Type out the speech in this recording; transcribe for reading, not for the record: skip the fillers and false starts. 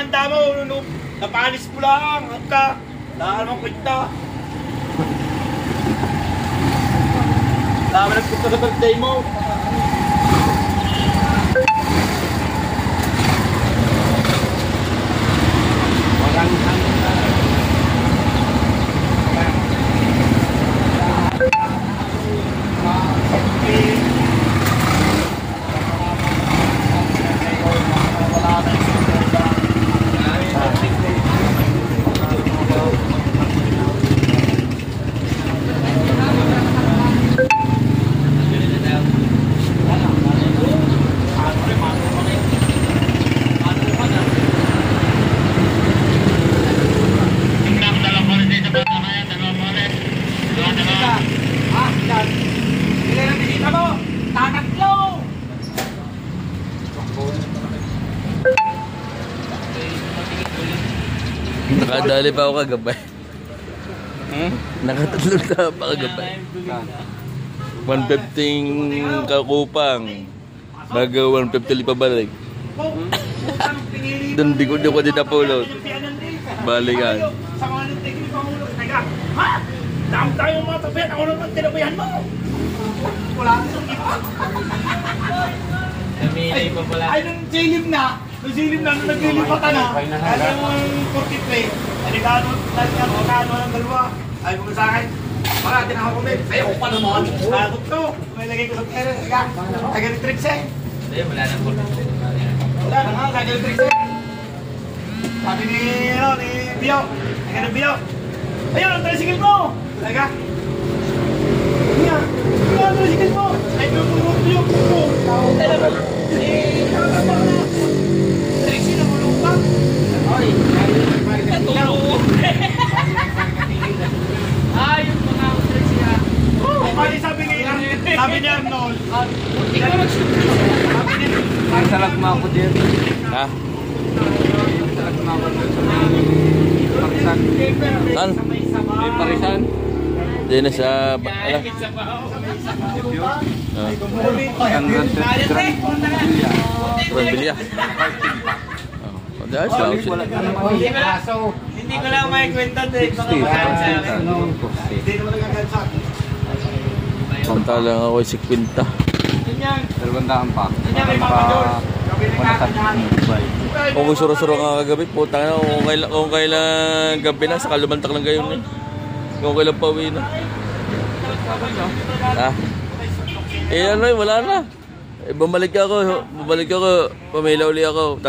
handa mo, napanis mo lang, hangka. Daan mong kwenta. Dami nagpunta sa birthday mo. Nakadali pa ako kagabay. Nakatatlo na pa kagabay. 150 kakupang. Baga 150 pa balik. Doon di ko din napulot. Balikan. Sa mga nagtigil pa ulo. Teka, ha? Dami tayo mga tapet. Ako naman tinabayan mo. Wala nang iba. Ay, nung silim na. Nung silim na, nung naglilipatan na. Kaya yung 43. Aligano ng dalawa. Ay, kung sa akin. Para, tinakot ko din. Ayaw ko pa naman. Takot ko. May lagay ko sa pera. Teka, tagal tricks eh. Wala nang 43. Wala na nga, tagal tricks eh. Sabi ni Bio. Teka na Bio. Ayun, ang tricycle mo. Teka. Nga. Nga, ang tricycle mo. Ay, Bio. Teka na. Trixie, namulong ka? Ay, natulog. Ay, yung mga Trixie ha. Ay, sabi niya Arnold. Ikaw nag-shoot. Sabi niya. Ay, salagma ako din. Ha? Salagma ako din sa Parisan. Saan? May Parisan. Di na sa... Ala? Grand Bilya. Dahil sa auction. Hindi ko lang may kwenta din. Hindi ko lang nagkagansa. Samantalang ako ay 50. Dalawang pa. Kung suro-suro nga kagabi, puta na. Kung kailan gabi na, saka lumantak lang kayo. Kung kailan pauwi na. Ha? Eh ano, wala na. Bumalik ako, pamila uli ako.